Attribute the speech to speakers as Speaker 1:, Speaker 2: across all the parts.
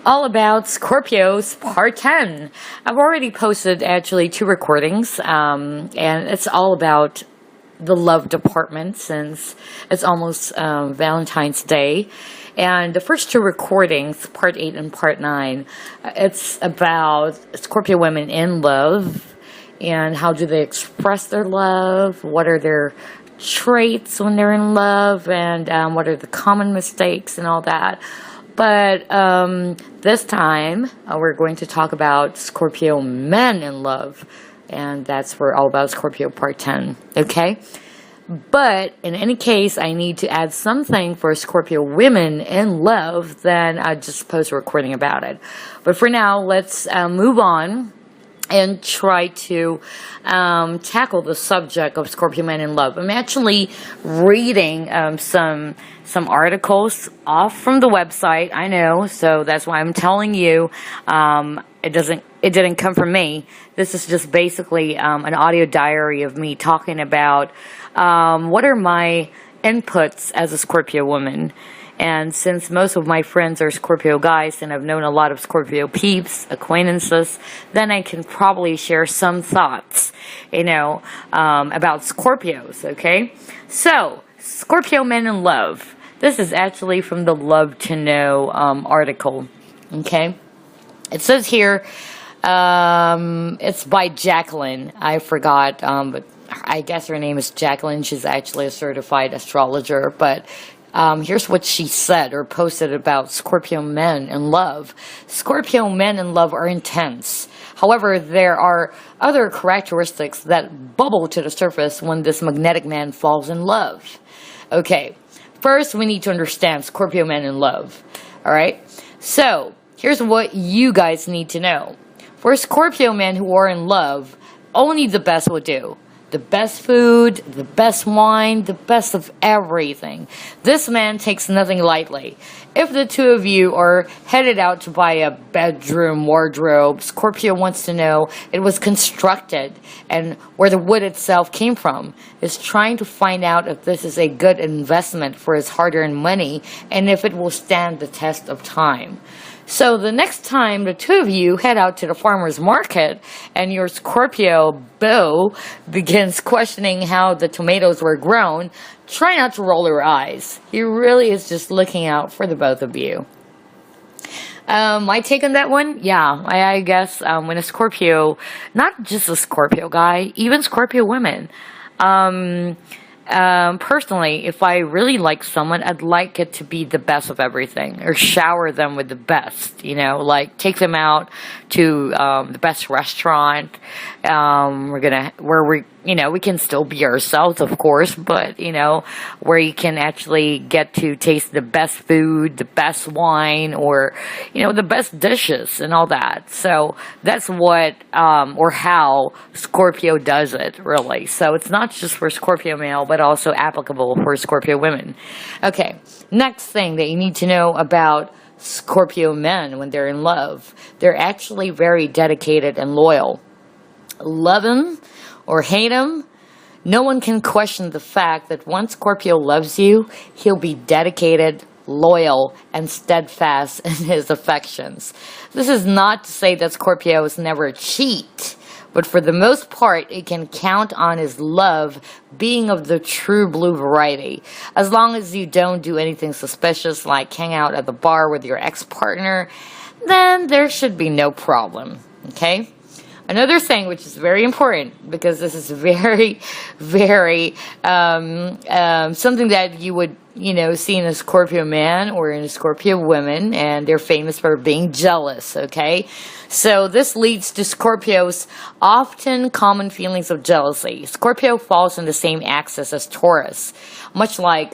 Speaker 1: All about Scorpios Part 10. I've already posted actually 2 recordings, and it's all about the love department since it's almost Valentine's Day. And the first 2 recordings, Part 8 and Part 9, it's about Scorpio women in love and how do they express their love, what are their traits when they're in love, and what are the common mistakes and all that. But this time, we're going to talk about Scorpio men in love. And that's for all about Scorpio Part 10, okay? But in any case, I need to add something for Scorpio women in love, then I'll just post a recording about it. But for now, let's move on and try to tackle the subject of Scorpio men in love. I'm actually reading some articles off from the website. I know, so that's why I'm telling you. It didn't come from me. This is just basically an audio diary of me talking about what are my inputs as a Scorpio woman. And since most of my friends are Scorpio guys and I've known a lot of Scorpio peeps, acquaintances, then I can probably share some thoughts, about Scorpios, okay? So, Scorpio men in love. This is actually from the Love to Know article, okay? It says here, it's by Jacqueline. I forgot, but I guess her name is Jacqueline. She's actually a certified astrologer, but here's what she said or posted about Scorpio men in love. Scorpio men in love are intense. However, there are other characteristics that bubble to the surface when this magnetic man falls in love. Okay, first we need to understand Scorpio men in love. Alright, so here's what you guys need to know. For Scorpio men who are in love, only the best will do. The best food, the best wine, the best of everything. This man takes nothing lightly. If the two of you are headed out to buy a bedroom wardrobe, Scorpio wants to know it was constructed and where the wood itself came from. Is trying to find out if this is a good investment for his hard-earned money and if it will stand the test of time. So the next time the two of you head out to the farmer's market and your Scorpio beau begins questioning how the tomatoes were grown, try not to roll your eyes. He really is just looking out for the both of you. My take on that one? Yeah, I guess when a Scorpio, not just a Scorpio guy, even Scorpio women, personally, if I really like someone, I'd like it to be the best of everything, or shower them with the best, like take them out to the best restaurant. We can still be ourselves, of course, but where you can actually get to taste the best food, the best wine, or the best dishes and all that. So that's what or how Scorpio does it, really. So it's not just for Scorpio male, but also applicable for Scorpio women. Okay, next thing that you need to know about Scorpio men when they're in love. They're actually very dedicated and loyal. Love him or hate him, no one can question the fact that once Scorpio loves you, he'll be dedicated, loyal, and steadfast in his affections. This is not to say that Scorpios never cheat, but for the most part, it can count on his love being of the true blue variety. As long as you don't do anything suspicious like hang out at the bar with your ex-partner, then there should be no problem, okay? Another thing which is very important, because this is very, very something that you would, see in a Scorpio man or in a Scorpio woman, and they're famous for being jealous, okay? So this leads to Scorpio's often common feelings of jealousy. Scorpio falls in the same axis as Taurus, much like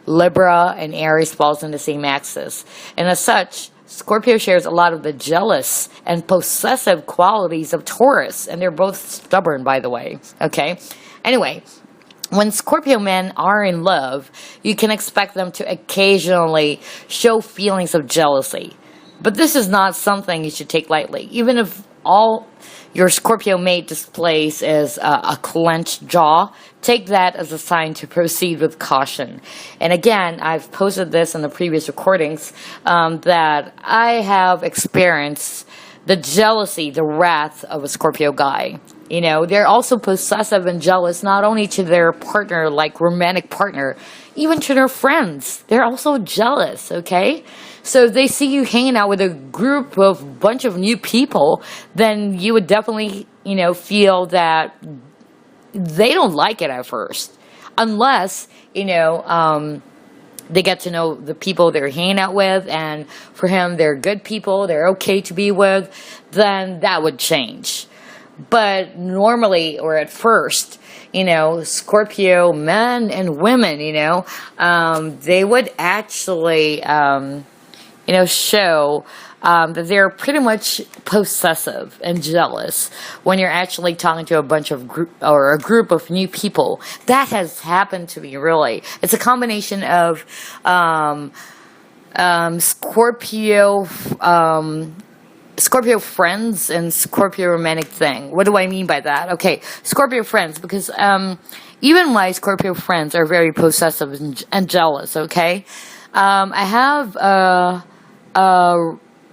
Speaker 1: Libra and Aries falls in the same axis. And as such, Scorpio shares a lot of the jealous and possessive qualities of Taurus, and they're both stubborn, by the way, okay? Anyway, when Scorpio men are in love, you can expect them to occasionally show feelings of jealousy. But this is not something you should take lightly. Even if all your Scorpio mate displays is a clenched jaw, take that as a sign to proceed with caution. And again, I've posted this in the previous recordings, that I have experienced the jealousy, the wrath of a Scorpio guy. You know, they're also possessive and jealous, not only to their partner, like romantic partner, even to their friends. They're also jealous, okay? So if they see you hanging out with a bunch of new people, then you would definitely, you know, feel that they don't like it at first. Unless, you know, they get to know the people they're hanging out with, and for him, they're good people, they're okay to be with, then that would change. But normally, or at first, you know, Scorpio men and women, you know, they would actually, you know, show that they're pretty much possessive and jealous when you're actually talking to a bunch of a group of new people. That has happened to me, really. It's a combination of Scorpio friends and Scorpio romantic thing. What do I mean by that? Okay, Scorpio friends, because even my Scorpio friends are very possessive and jealous, okay? I have a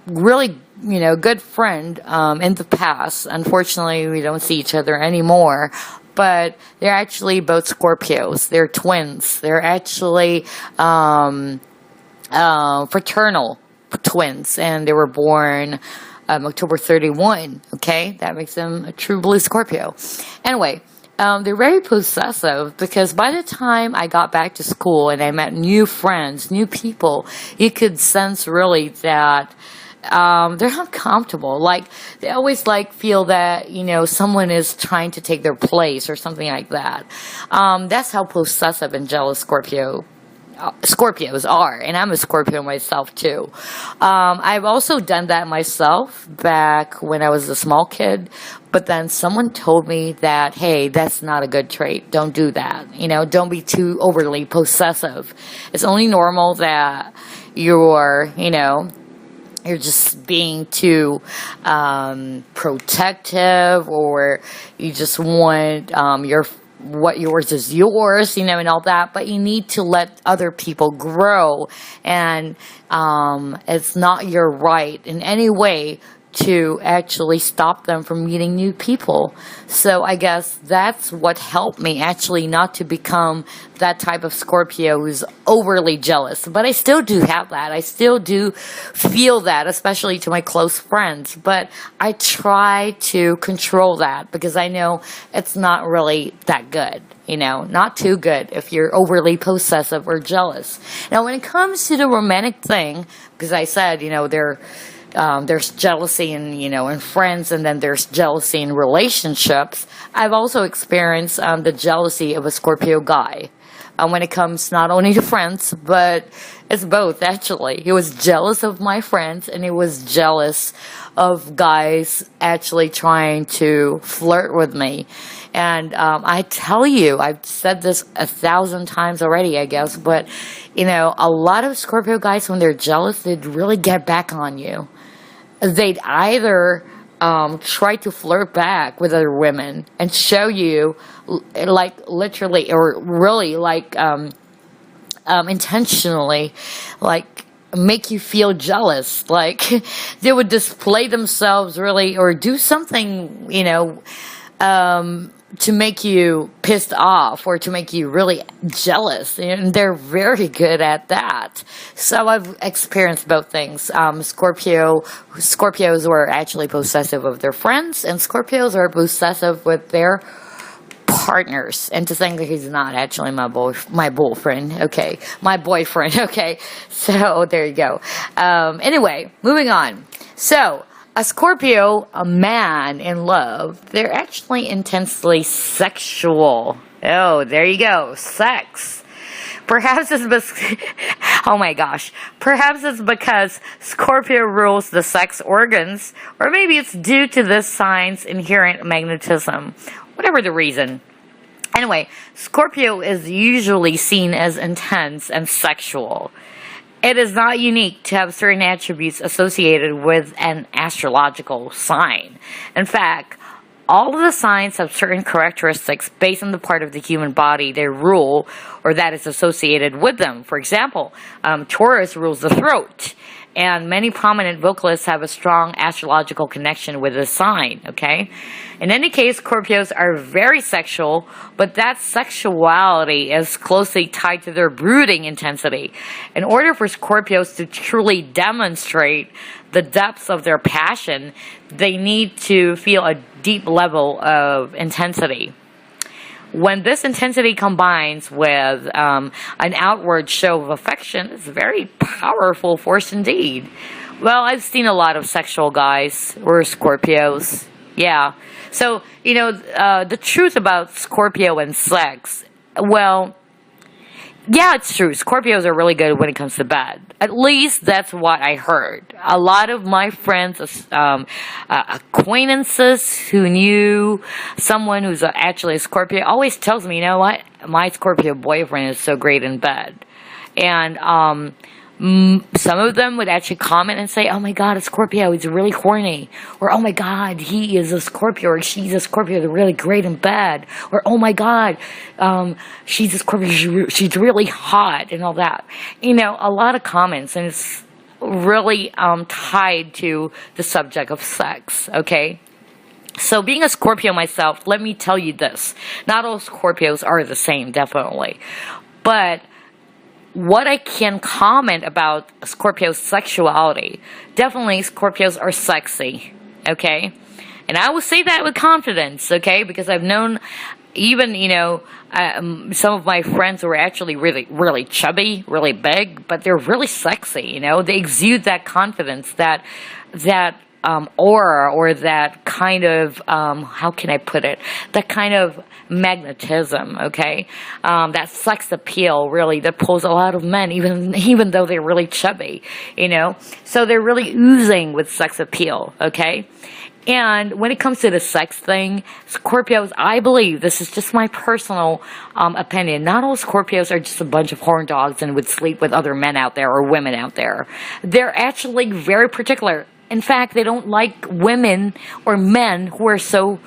Speaker 1: really, you know, good friend in the past. Unfortunately, we don't see each other anymore. But they're actually both Scorpios. They're twins. They're actually fraternal twins, and they were born October 31, okay? That makes them a true blue Scorpio. Anyway, they're very possessive because by the time I got back to school and I met new friends, new people, you could sense really that they're uncomfortable. Like, they always feel that, you know, someone is trying to take their place or something like that. That's how possessive and jealous Scorpios are, and I'm a Scorpio myself too. I've also done that myself back when I was a small kid, but then someone told me that, hey, that's not a good trait. Don't do that. You know, don't be too overly possessive. It's only normal that you're, you know, you're just being too protective, or you just want what yours is yours, you know, and all that, but you need to let other people grow, and it's not your right in any way to actually stop them from meeting new people. So I guess that's what helped me actually not to become that type of Scorpio who's overly jealous. But I still do have that. I still do feel that, especially to my close friends. But I try to control that because I know it's not really that good. You know, not too good if you're overly possessive or jealous. Now, when it comes to the romantic thing, because I said, you know, there's jealousy in friends, and then there's jealousy in relationships. I've also experienced the jealousy of a Scorpio guy when it comes not only to friends, but it's both, actually. He was jealous of my friends, and he was jealous of guys actually trying to flirt with me. And I tell you, I've said this 1,000 times already, I guess, but, you know, a lot of Scorpio guys, when they're jealous, they'd really get back on you. They'd either try to flirt back with other women and show you, like, literally, or really, like, intentionally, like, make you feel jealous. Like, they would display themselves really, or do something, you know, to make you pissed off, or to make you really jealous, and they're very good at that. So I've experienced both things. Scorpios were actually possessive of their friends, and Scorpios are possessive with their partners. And to think that he's not actually my boyfriend, okay, my boyfriend, okay. So there you go. Anyway, moving on. So, a Scorpio, a man in love, they're actually intensely sexual. Oh, there you go. Sex. Perhaps it's Perhaps it's because Scorpio rules the sex organs, or maybe it's due to this sign's inherent magnetism. Whatever the reason. Anyway, Scorpio is usually seen as intense and sexual. It is not unique to have certain attributes associated with an astrological sign. In fact, all of the signs have certain characteristics based on the part of the human body they rule or that is associated with them. For example, Taurus rules the throat, and many prominent vocalists have a strong astrological connection with this sign, okay? In any case, Scorpios are very sexual, but that sexuality is closely tied to their brooding intensity. In order for Scorpios to truly demonstrate the depths of their passion, they need to feel a deep level of intensity. When this intensity combines with an outward show of affection, it's a very powerful force indeed. Well, I've seen a lot of sexual guys who are Scorpios. Yeah. So, the truth about Scorpio and sex, well, yeah, it's true. Scorpios are really good when it comes to bed. At least that's what I heard. A lot of my friends, acquaintances who knew someone who's actually a Scorpio always tells me, you know what? My Scorpio boyfriend is so great in bed. And some of them would actually comment and say, oh my God, a Scorpio, he's really horny. Or, oh my God, he is a Scorpio, or she's a Scorpio, they're really great in bed. Or, oh my God, she's a Scorpio, she's really hot, and all that. A lot of comments, and it's really tied to the subject of sex, okay? So being a Scorpio myself, let me tell you this. Not all Scorpios are the same, definitely. But what I can comment about Scorpio's sexuality, definitely Scorpios are sexy, okay? And I will say that with confidence, okay? Because I've known even, some of my friends who are actually really, really chubby, really big, but they're really sexy, They exude that confidence, that aura, or that kind of, how can I put it? That kind of magnetism, okay? That sex appeal, really, that pulls a lot of men, even though they're really chubby, So they're really oozing with sex appeal, okay? And when it comes to the sex thing, Scorpios, I believe, this is just my personal opinion, not all Scorpios are just a bunch of horn dogs and would sleep with other men out there or women out there. They're actually very particular. In fact, they don't like women or men who are so,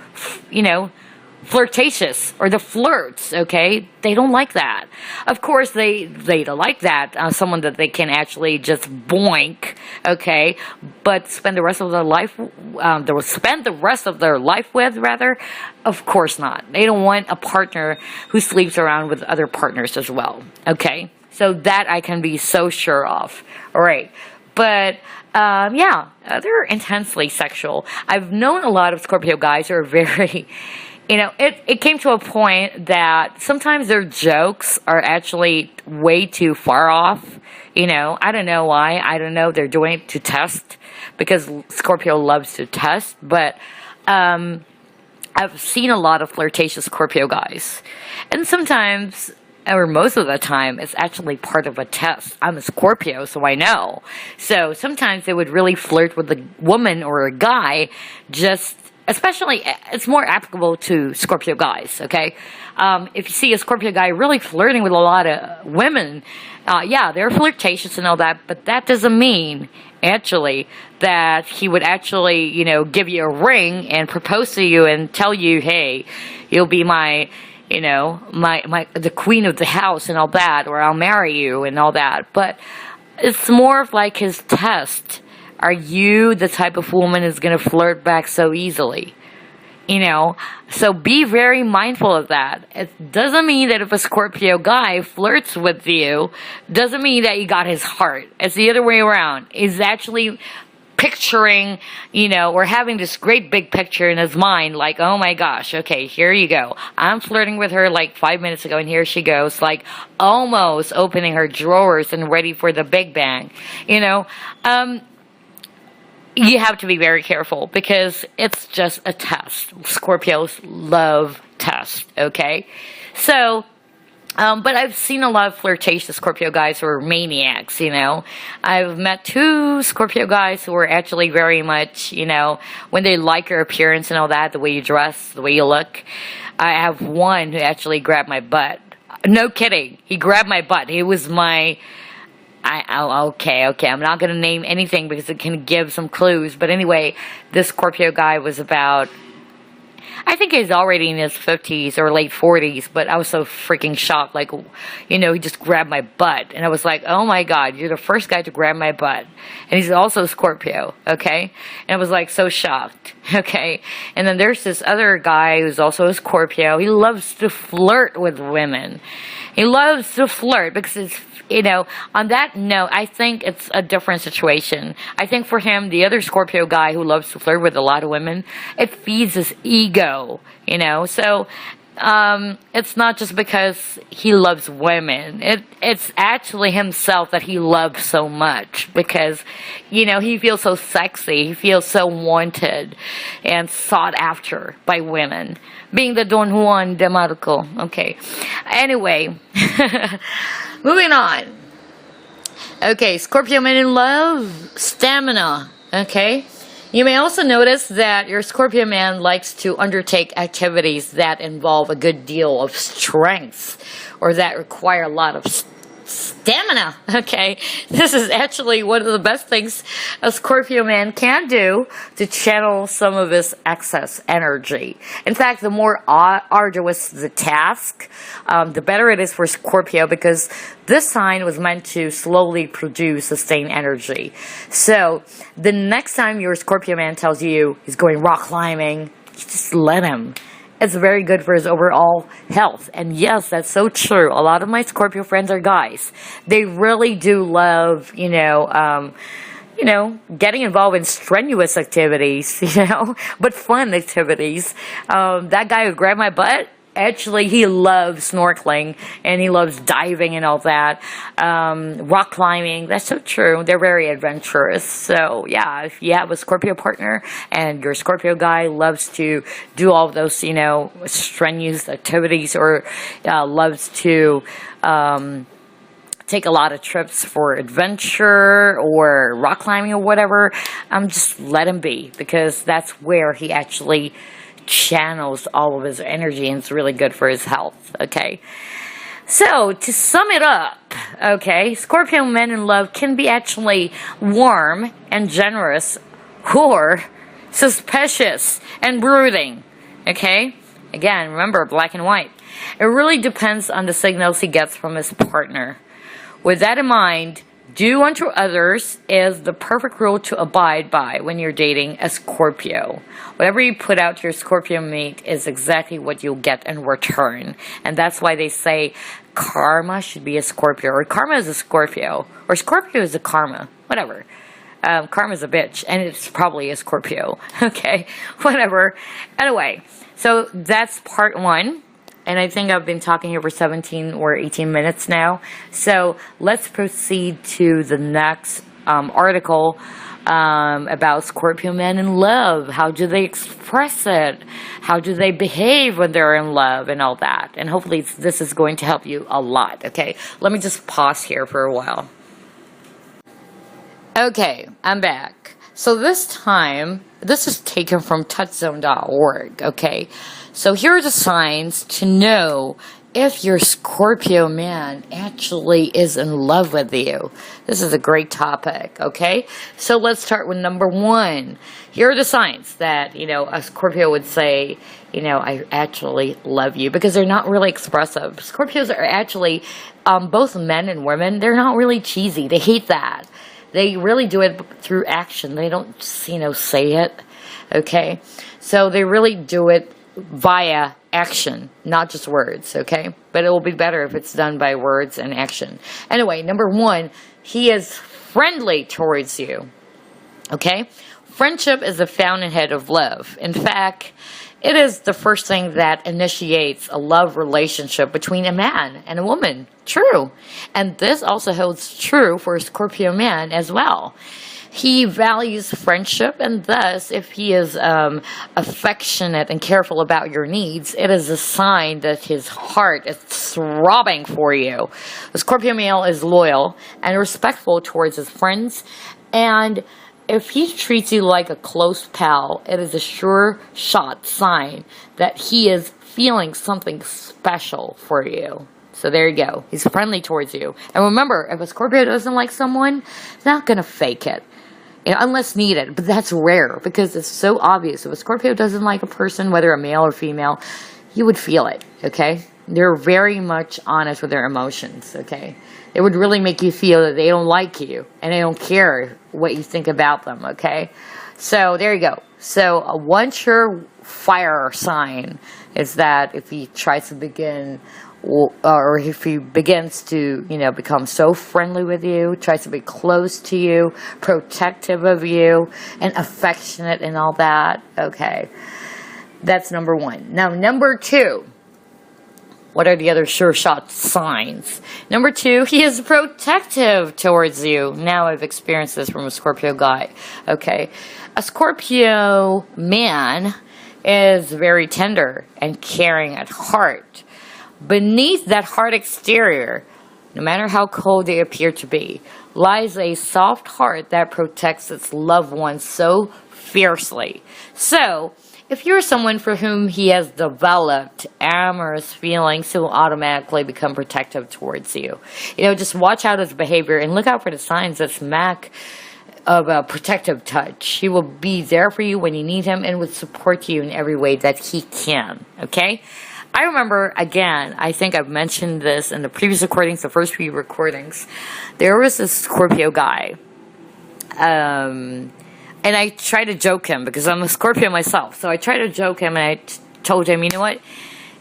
Speaker 1: flirtatious, or the flirts, okay? They don't like that. Of course, they don't like that, someone that they can actually just boink, okay? But spend the rest of their life, with, rather? Of course not. They don't want a partner who sleeps around with other partners as well, okay? So that I can be so sure of. All right. But, they're intensely sexual. I've known a lot of Scorpio guys who are very, it came to a point that sometimes their jokes are actually way too far off. I don't know why. I don't know. They're doing it to test, because Scorpio loves to test. But I've seen a lot of flirtatious Scorpio guys. And sometimes, or most of the time, it's actually part of a test. I'm a Scorpio, so I know. So sometimes they would really flirt with a woman or a guy, especially, it's more applicable to Scorpio guys, okay? If you see a Scorpio guy really flirting with a lot of women, they're flirtatious and all that, but that doesn't mean, actually, that he would actually, give you a ring and propose to you and tell you, hey, you'll be my the queen of the house and all that, or I'll marry you and all that. But it's more of like his test. Are you the type of woman who's going to flirt back so easily? So be very mindful of that. It doesn't mean that if a Scorpio guy flirts with you, doesn't mean that you got his heart. It's the other way around. He's actually picturing, or having this great big picture in his mind, like, oh my gosh, okay, here you go. I'm flirting with her like 5 minutes ago, and here she goes, like almost opening her drawers and ready for the big bang. You have to be very careful, because it's just a test. Scorpios love tests, okay? So, but I've seen a lot of flirtatious Scorpio guys who are maniacs, I've met 2 Scorpio guys who are actually very much, when they like your appearance and all that, the way you dress, the way you look. I have one who actually grabbed my butt. No kidding. He grabbed my butt. He was my Okay. I'm not going to name anything because it can give some clues. But anyway, this Scorpio guy was about, I think he's already in his 50s or late 40s, but I was so freaking shocked. Like, he just grabbed my butt. And I was like, oh my God, you're the first guy to grab my butt. And he's also Scorpio, okay? And I was like so shocked, okay? And then there's this other guy who's also a Scorpio. He loves to flirt with women. He loves to flirt because it's, on that note, I think it's a different situation. I think for him, the other Scorpio guy who loves to flirt with a lot of women, it feeds his ego, So, it's not just because he loves women. It's actually himself that he loves so much because, he feels so sexy. He feels so wanted and sought after by women. Being the Don Juan de Marco. Okay. Anyway. Moving on. Okay, Scorpio men in love, stamina. Okay. You may also notice that your Scorpio man likes to undertake activities that involve a good deal of strength or that require a lot of stamina. Okay, this is actually one of the best things a Scorpio man can do to channel some of his excess energy. In fact, the more arduous the task, the better it is for Scorpio because this sign was meant to slowly produce sustained energy. So the next time your Scorpio man tells you he's going rock climbing, just let him. It's very good for his overall health. And yes, that's so true. A lot of my Scorpio friends are guys. They really do love, getting involved in strenuous activities, but fun activities. That guy who grabbed my butt, actually, he loves snorkeling and he loves diving and all that. Rock climbing, that's so true. They're very adventurous. So, yeah, if you have a Scorpio partner and your Scorpio guy loves to do all of those, strenuous activities or loves to take a lot of trips for adventure or rock climbing or whatever, just let him be because that's where he actually channels all of his energy and it's really good for his health, okay? So, to sum it up, okay, Scorpio men in love can be actually warm and generous or suspicious and brooding, okay? Again, remember, black and white. It really depends on the signals he gets from his partner. With that in mind, do unto others is the perfect rule to abide by when you're dating a Scorpio. Whatever you put out to your Scorpio mate is exactly what you'll get in return. And that's why they say karma should be a Scorpio, or karma is a Scorpio, or Scorpio is a karma, whatever. Karma's a bitch, and it's probably a Scorpio. Okay, whatever. Anyway, so that's part one. And I think I've been talking here for 17 or 18 minutes now. So let's proceed to the next article about Scorpio men in love. How do they express it? How do they behave when they're in love and all that? And hopefully this is going to help you a lot. Okay, let me just pause here for a while. Okay, I'm back. So this time, this is taken from touchzone.org, okay? So here are the signs to know if your Scorpio man actually is in love with you. This is a great topic, okay? So let's start with number one. Here are the signs that, a Scorpio would say, I actually love you, because they're not really expressive. Scorpios are actually, both men and women, they're not really cheesy. They hate that. They really do it through action. They don't, say it, okay? So they really do it via action, not just words, okay? But it will be better if it's done by words and action. Anyway, number one, he is friendly towards you, okay? Friendship is the fountainhead of love. In fact, it is the first thing that initiates a love relationship between a man and a woman. True. And this also holds true for a Scorpio man as well. He values friendship, and thus, if he is affectionate and careful about your needs, it is a sign that his heart is throbbing for you. The Scorpio male is loyal and respectful towards his friends, and if he treats you like a close pal, it is a sure shot sign that he is feeling something special for you. So there you go. He's friendly towards you. And remember, if a Scorpio doesn't like someone, it's not going to fake it. Unless needed. But that's rare because it's so obvious. If a Scorpio doesn't like a person, whether a male or female, you would feel it, okay? They're very much honest with their emotions, okay? It would really make you feel that they don't like you and they don't care what you think about them, okay? So there you go. So one surefire sign is that if he tries to begin, or if he begins to, become so friendly with you, tries to be close to you, protective of you, and affectionate and all that, okay? That's number one. Now, number two. What are the other sure shot signs? Number two, he is protective towards you. Now I've experienced this from a Scorpio guy. Okay. A Scorpio man is very tender and caring at heart. Beneath that hard exterior, no matter how cold they appear to be, lies a soft heart that protects its loved ones so fiercely. So, if you're someone for whom he has developed amorous feelings, he will automatically become protective towards you. Just watch out his behavior and look out for the signs that smack of a protective touch. He will be there for you when you need him and would support you in every way that he can. Okay? I remember, again, I think I've mentioned this in the previous recordings, the first few recordings. There was this Scorpio guy. And I try to joke him because I'm a Scorpio myself. So I try to joke him and I told him, you know what?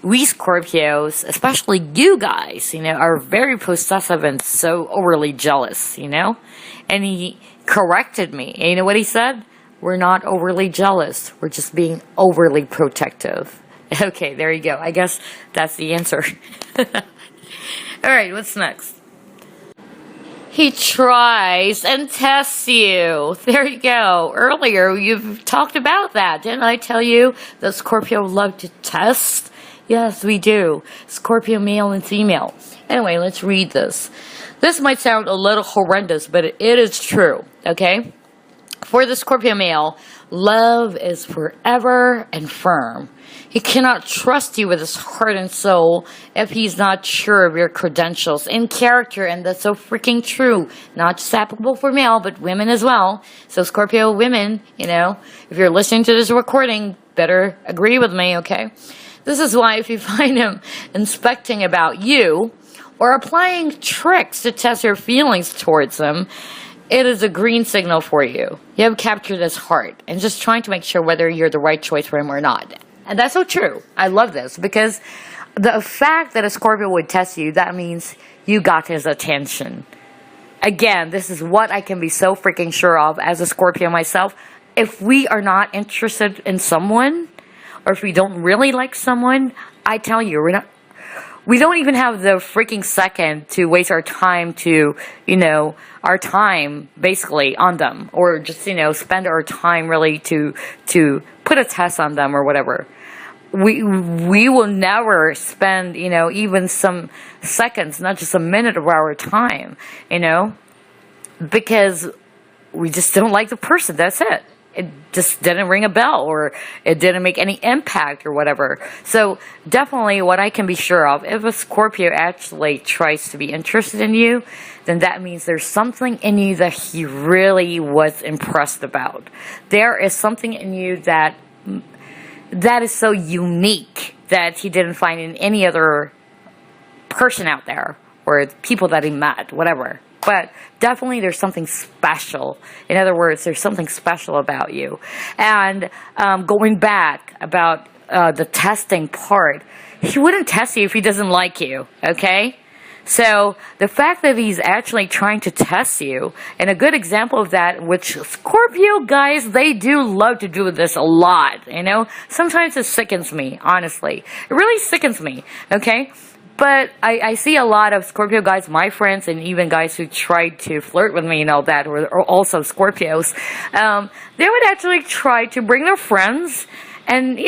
Speaker 1: We Scorpios, especially you guys, are very possessive and so overly jealous, And he corrected me. And you know what he said? We're not overly jealous. We're just being overly protective. Okay, there you go. I guess that's the answer. All right, what's next? He tries and tests you. There you go. Earlier, you've talked about that. Didn't I tell you that Scorpio love to test? Yes, we do. Scorpio male and female. Anyway, let's read this. This might sound a little horrendous, but it is true, okay? For the Scorpio male, love is forever and firm. He cannot trust you with his heart and soul if he's not sure of your credentials and character, and that's so freaking true. Not just applicable for male, but women as well. So Scorpio women, if you're listening to this recording, better agree with me, okay? This is why if you find him inspecting about you or applying tricks to test your feelings towards him, it is a green signal for you. You have captured his heart and just trying to make sure whether you're the right choice for him or not. And that's so true. I love this because the fact that a Scorpio would test you, that means you got his attention. Again, this is what I can be so freaking sure of as a Scorpio myself. If we are not interested in someone, or if we don't really like someone, I tell you, we don't even have the freaking second to waste our time to, our time basically on them, or just, spend our time really to put a test on them or whatever. We will never spend, even some seconds, not just a minute of our time, because we just don't like the person. That's it. It just didn't ring a bell, or it didn't make any impact or whatever. So definitely what I can be sure of, if a Scorpio actually tries to be interested in you, then that means there's something in you that he really was impressed about. There is something in you that is so unique that he didn't find in any other person out there, or people that he met, whatever. But definitely there's something special. In other words, there's something special about you. And going back about the testing part, he wouldn't test you if he doesn't like you, okay? So the fact that he's actually trying to test you, and a good example of that, which Scorpio guys, they do love to do this a lot, Sometimes it sickens me, honestly. It really sickens me, okay? But I see a lot of Scorpio guys, my friends, and even guys who tried to flirt with me and all that, or also Scorpios. They would actually try to bring their friends, and,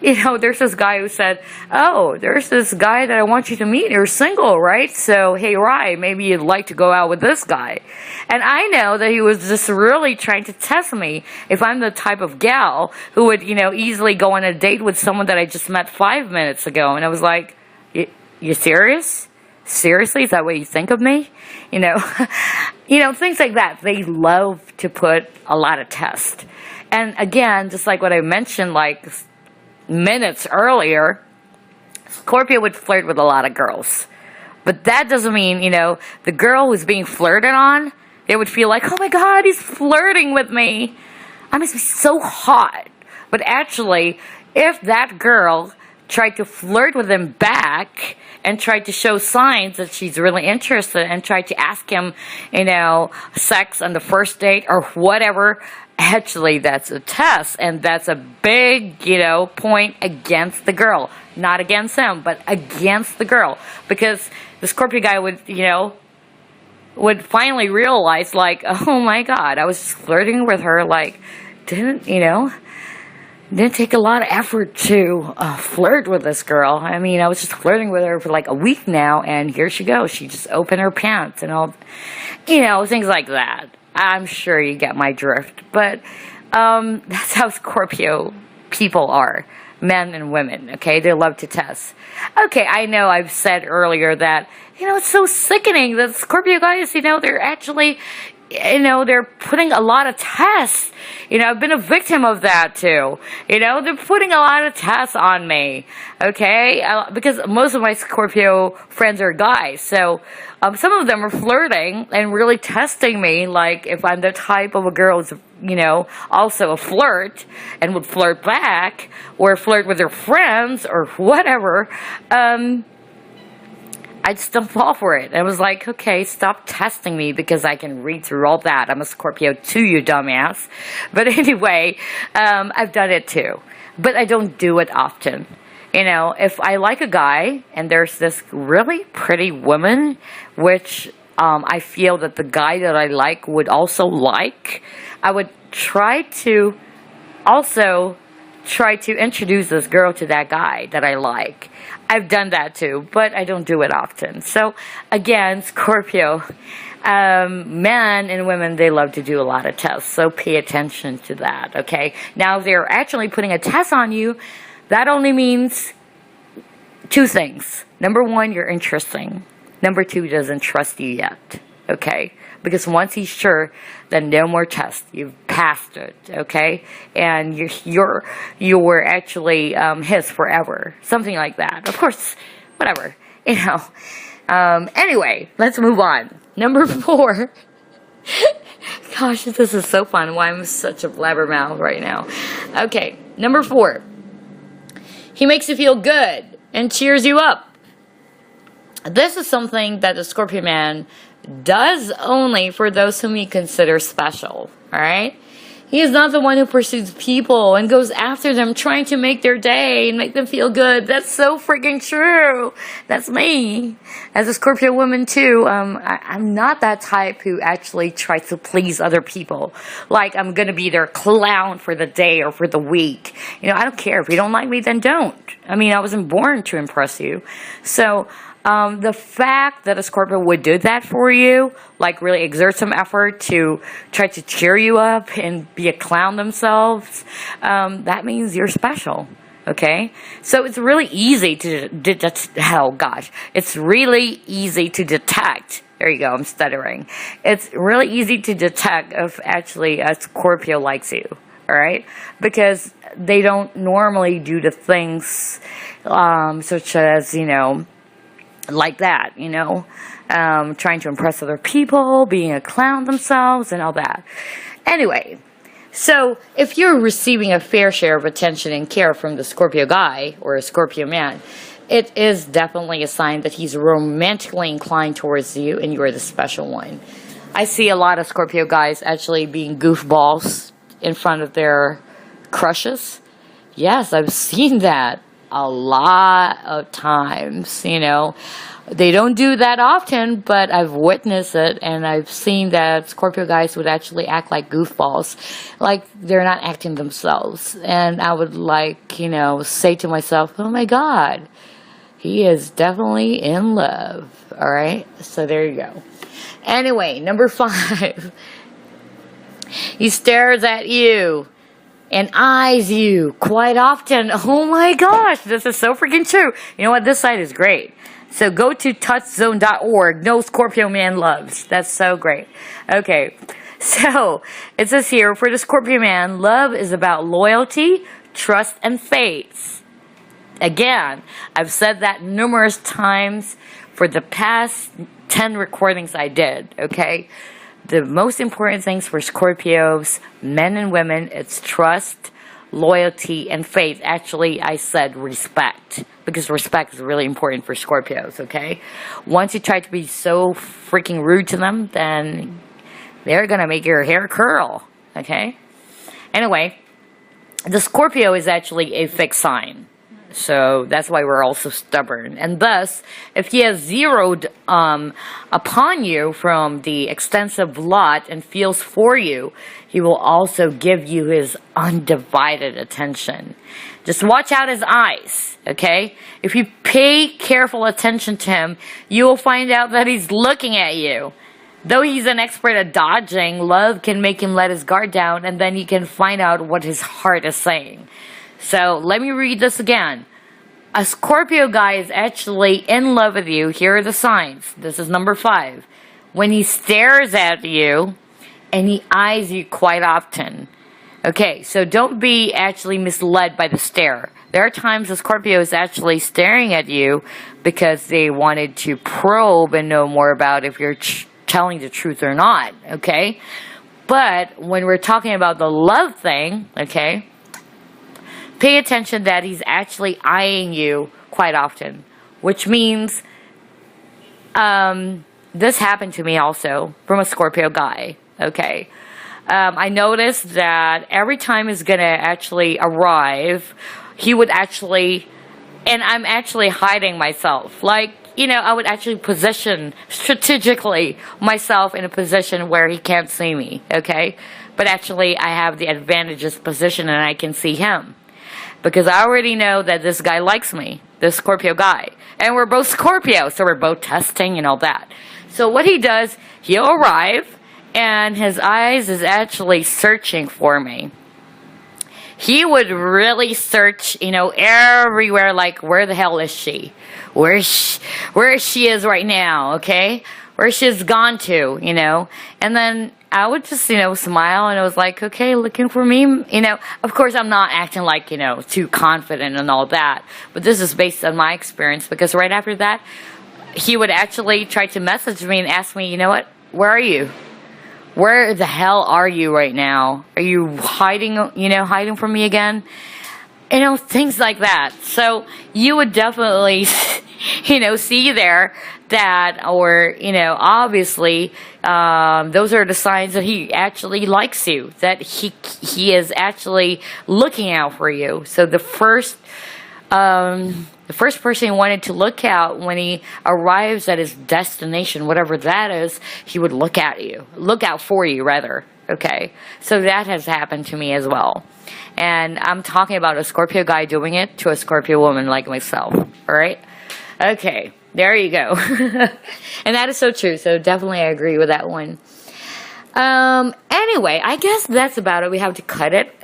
Speaker 1: there's this guy who said, oh, there's this guy that I want you to meet. You're single, right? So, hey, Rye, maybe you'd like to go out with this guy. And I know that he was just really trying to test me if I'm the type of gal who would, easily go on a date with someone that I just met 5 minutes ago. And I was like, you serious? Seriously, is that what you think of me? You know, things like that. They love to put a lot of tests. And again, just like what I mentioned like minutes earlier, Scorpio would flirt with a lot of girls. But that doesn't mean, the girl who's being flirted on, they would feel like, oh my God, he's flirting with me. I must be so hot. But actually, if that girl tried to flirt with him back and tried to show signs that she's really interested and tried to ask him, sex on the first date or whatever, actually that's a test, and that's a big, point against the girl. Not against him, but against the girl. Because the Scorpio guy would finally realize, like, oh my God, I was just flirting with her, like, didn't take a lot of effort to flirt with this girl. I mean, I was just flirting with her for like a week now, and here she goes. She just opened her pants and all, things like that. I'm sure you get my drift. But that's how Scorpio people are. Men and women, okay? They love to test. Okay, I know I've said earlier that, it's so sickening that Scorpio guys, they're actually, they're putting a lot of tests. I've been a victim of that too. They're putting a lot of tests on me, okay? Because most of my Scorpio friends are guys. So some of them are flirting and really testing me, like if I'm the type of a girl who's, also a flirt and would flirt back or flirt with her friends or whatever. I just don't fall for it. I was like, okay, stop testing me because I can read through all that. I'm a Scorpio too, you dumbass. But anyway, I've done it too. But I don't do it often. If I like a guy and there's this really pretty woman, which I feel that the guy that I like would also like, I would try to introduce this girl to that guy that I like. I've done that too, but I don't do it often. So again, Scorpio, men and women, they love to do a lot of tests. So pay attention to that, okay? Now, if they're actually putting a test on you, that only means two things. Number one, you're interesting. Number two, he doesn't trust you yet, okay? Because once he's sure, then no more tests. You've passed it, okay? And you were actually his forever. Something like that. Of course, whatever, Anyway, let's move on. Number 4. Gosh, this is so fun. Why I'm such a blabbermouth right now. Okay, number 4. He makes you feel good and cheers you up. This is something that the Scorpio man does only for those whom he considers special, alright? He is not the one who pursues people and goes after them trying to make their day and make them feel good. That's so freaking true. That's me. As a Scorpio woman too, I'm not that type who actually tries to please other people. Like I'm going to be their clown for the day or for the week. I don't care. If you don't like me, then don't. I mean, I wasn't born to impress you. So, the fact that a Scorpio would do that for you, like really exert some effort to try to cheer you up and be a clown themselves, that means you're special, okay? So it's really easy to, it's really easy to detect. There you go, I'm stuttering. It's really easy to detect if actually a Scorpio likes you, all right? Because they don't normally do the things such as, like that, trying to impress other people, being a clown themselves, and all that. Anyway, so if you're receiving a fair share of attention and care from the Scorpio guy or a Scorpio man, it is definitely a sign that he's romantically inclined towards you and you're the special one. I see a lot of Scorpio guys actually being goofballs in front of their crushes. Yes, I've seen that a lot of times, They don't do that often, but I've witnessed it, and I've seen that Scorpio guys would actually act like goofballs, like they're not acting themselves. And I would say to myself, oh my God, he is definitely in love. All right, so there you go. Anyway, number 5, he stares at you and eyes you quite often. Oh my gosh, this is so freaking true. You know what? This side is great. So go to touchzone.org. No Scorpio man loves. That's so great. Okay. So it says here, for the Scorpio man, love is about loyalty, trust, and faith. Again, I've said that numerous times for the past 10 recordings I did, okay? The most important things for Scorpios, men and women, it's trust, loyalty, and faith. Actually, I said respect, because respect is really important for Scorpios, okay? Once you try to be so freaking rude to them, then they're gonna make your hair curl, okay? Anyway, the Scorpio is actually a fixed sign. So that's why we're also stubborn. And thus, if he has zeroed upon you from the extensive lot and feels for you, he will also give you his undivided attention. Just watch out his eyes, okay? If you pay careful attention to him, you will find out that he's looking at you. Though he's an expert at dodging, love can make him let his guard down, and then you can find out what his heart is saying. So let me read this again. A Scorpio guy is actually in love with you. Here are the signs. This is number 5. When he stares at you and he eyes you quite often. Okay, so don't be actually misled by the stare. There are times a Scorpio is actually staring at you because they wanted to probe and know more about if you're telling the truth or not, okay? But when we're talking about the love thing, okay, pay attention that he's actually eyeing you quite often, which means this happened to me also from a Scorpio guy, okay? I noticed that every time he's going to actually arrive, he would actually, and I'm actually hiding myself. Like, you know, I would actually position strategically myself in a position where he can't see me, okay? But actually, I have the advantageous position and I can see him. Because I already know that this guy likes me, this Scorpio guy. And we're both Scorpio, so we're both testing and all that. So what he does, he'll arrive, and his eyes is actually searching for me. He would really search, you know, everywhere, like, where the hell is she? Where she is right now, okay? Where she's gone to, you know? And then I would just, you know, smile, and I was like, okay, looking for me, you know. Of course, I'm not acting like, you know, too confident and all that, but this is based on my experience, because right after that, he would actually try to message me and ask me, you know what, where are you? Where the hell are you right now? Are you hiding, you know, hiding from me again? You know, things like that. So you would definitely, you know, see there that, or, you know, obviously, those are the signs that he actually likes you, that he is actually looking out for you. So the first person he wanted to look out when he arrives at his destination, whatever that is, he would look out for you, rather. Okay, so that has happened to me as well. And I'm talking about a Scorpio guy doing it to a Scorpio woman like myself, all right? Okay, there you go. And that is so true, so definitely I agree with that one. Anyway, I guess that's about it. We have to cut it.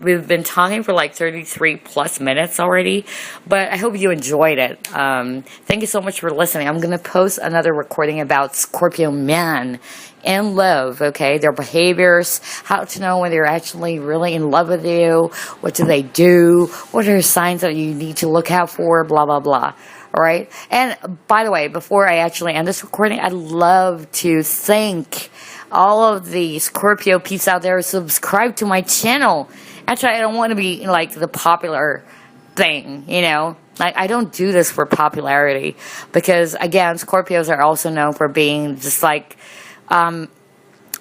Speaker 1: We've been talking for like 33 plus minutes already, but I hope you enjoyed it. Thank you so much for listening. I'm going to post another recording about Scorpio men in love, okay? Their behaviors, how to know when they're actually really in love with you, what do they do, what are signs that you need to look out for, blah, blah, blah. All right? And by the way, before I actually end this recording, I'd love to thank all of the Scorpio peeps out there who subscribe to my channel. Actually, I don't want to be like the popular thing, you know. Like, I don't do this for popularity because, again, Scorpios are also known for being just like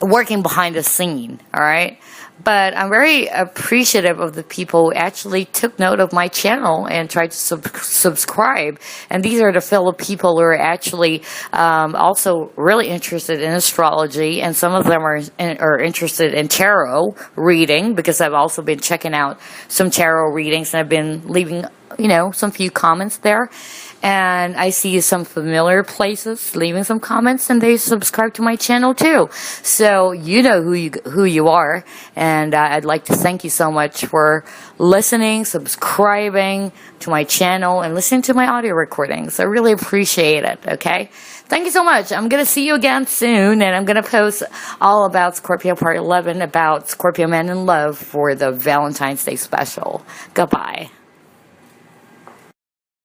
Speaker 1: working behind the scene, all right? But I'm very appreciative of the people who actually took note of my channel and tried to subscribe. And these are the fellow people who are actually also really interested in astrology. And some of them are interested in tarot reading, because I've also been checking out some tarot readings and I've been leaving, you know, some few comments there. And I see some familiar places leaving some comments, and they subscribe to my channel too. So you know who you are, and I'd like to thank you so much for listening, subscribing to my channel, and listening to my audio recordings. I really appreciate it. Okay, thank you so much. I'm gonna see you again soon, and I'm gonna post all about Scorpio Part 11 about Scorpio Men in Love for the Valentine's Day special. Goodbye.